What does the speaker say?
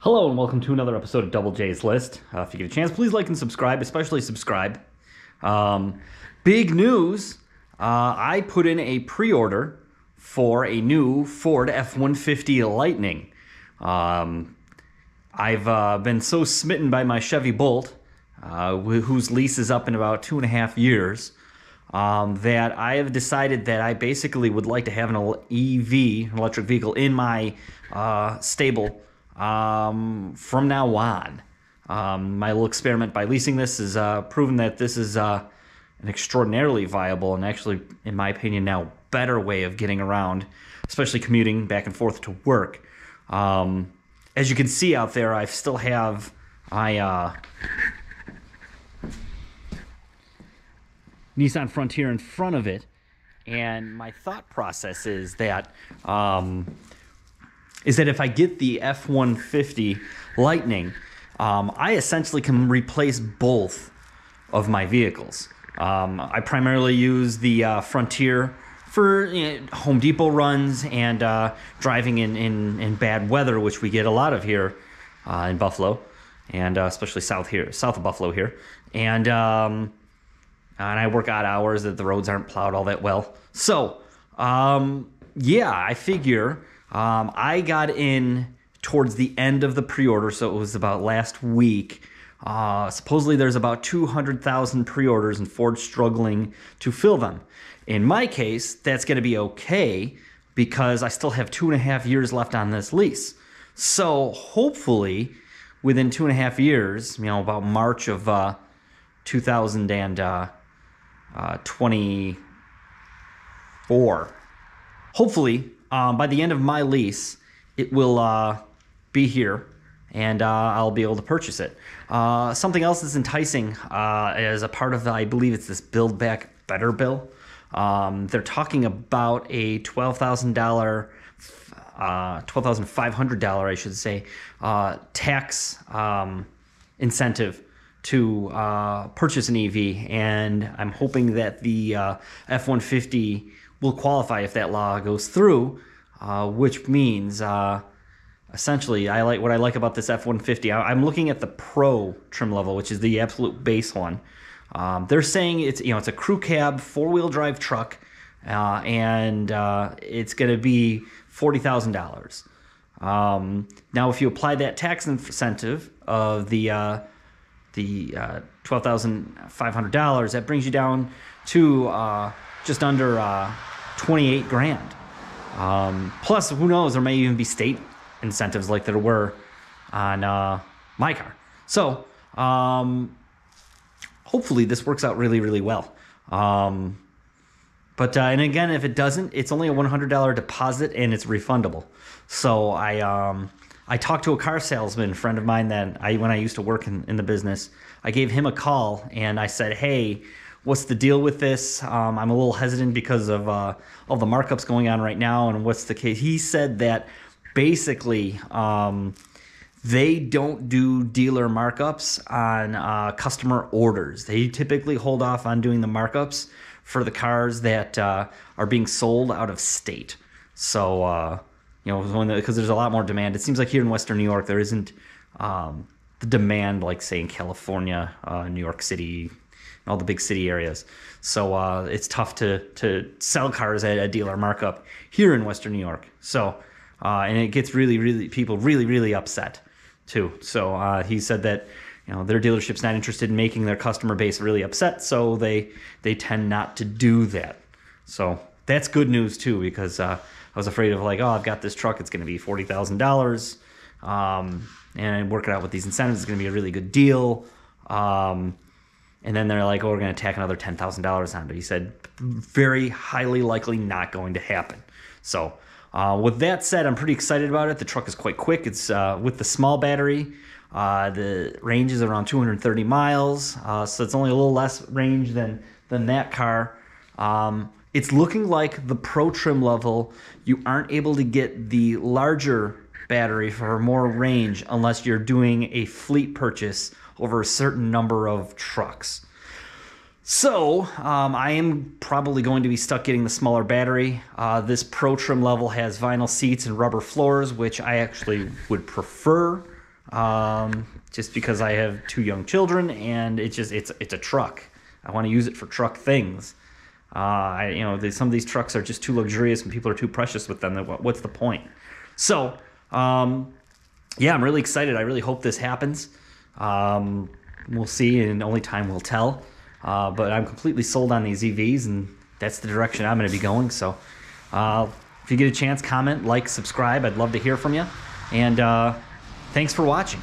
Hello and welcome to another episode of Double J's List. If you get a chance, please like and subscribe, especially subscribe. Big news, I put in a pre-order for a new Ford F-150 Lightning. I've been so smitten by my Chevy Bolt, whose lease is up in about 2.5 years, that I have decided that I basically would like to have an EV, an electric vehicle, in my stable from now on. My little experiment by leasing this has proven that this is an extraordinarily viable and actually, in my opinion, now better way of getting around, especially commuting back and forth to work. As you can see out there, I still have my Nissan Frontier in front of it, and my thought process is that if I get the F-150 Lightning, I essentially can replace both of my vehicles. I primarily use the Frontier for Home Depot runs and driving in bad weather, which we get a lot of here in Buffalo, and especially south of Buffalo here. And I work odd hours that the roads aren't plowed all that well. So, yeah, I figure I got in towards the end of the pre-order, so it was about last week. Supposedly there's about 200,000 pre-orders and Ford's struggling to fill them. In my case, that's going to be okay because I still have 2.5 years left on this lease. So hopefully within 2.5 years, about March of 2024, hopefully by the end of my lease, it will be here, and I'll be able to purchase it. Something else that's enticing as a part of, I believe it's this Build Back Better bill. They're talking about a $12,500, I should say, tax incentive to purchase an EV, and I'm hoping that the F-150 will qualify if that law goes through, which means essentially what I like about this F-150. I'm looking at the Pro trim level, which is the absolute base one. They're saying it's a crew cab 4-wheel drive truck, and it's going to be $40,000. Now, if you apply that tax incentive of the $12,500, that brings you down to just under 28 grand. Plus, who knows, there may even be state incentives like there were on my car. So hopefully this works out really, really well. And again, if it doesn't, it's only a $100 deposit and it's refundable. So I talked to a car salesman friend of mine that when I used to work in the business. I gave him a call and I said, hey, what's the deal with this? I'm a little hesitant because of all the markups going on right now, and what's the case? He said that basically they don't do dealer markups on customer orders. They typically hold off on doing the markups for the cars that are being sold out of state. So, because there's a lot more demand. It seems like here in Western New York there isn't the demand like, say, in California, New York City, all the big city areas. So it's tough to sell cars at a dealer markup here in Western New York. So, and it gets people really upset too. So he said that, their dealership's not interested in making their customer base really upset, so they tend not to do that. So that's good news too, because I was afraid of I've got this truck, it's going to be $40,000, and work it out with these incentives, it's going to be a really good deal. And then they're like, oh, we're going to tack another $10,000 onto it. He said, very highly likely not going to happen. So with that said, I'm pretty excited about it. The truck is quite quick. It's with the small battery. The range is around 230 miles. So it's only a little less range than that car. It's looking like the Pro trim level, you aren't able to get the larger battery for more range unless you're doing a fleet purchase over a certain number of trucks. So I am probably going to be stuck getting the smaller battery. This Pro trim level has vinyl seats and rubber floors, which I actually would prefer just because I have 2 young children, and it's a truck. I want to use it for truck things. Some of these trucks are just too luxurious and people are too precious with them. What's the point? So, yeah, I'm really excited. I really hope this happens. We'll see, and only time will tell. But I'm completely sold on these EVs, and that's the direction I'm going to be going. So, if you get a chance, comment, like, subscribe. I'd love to hear from you. And thanks for watching.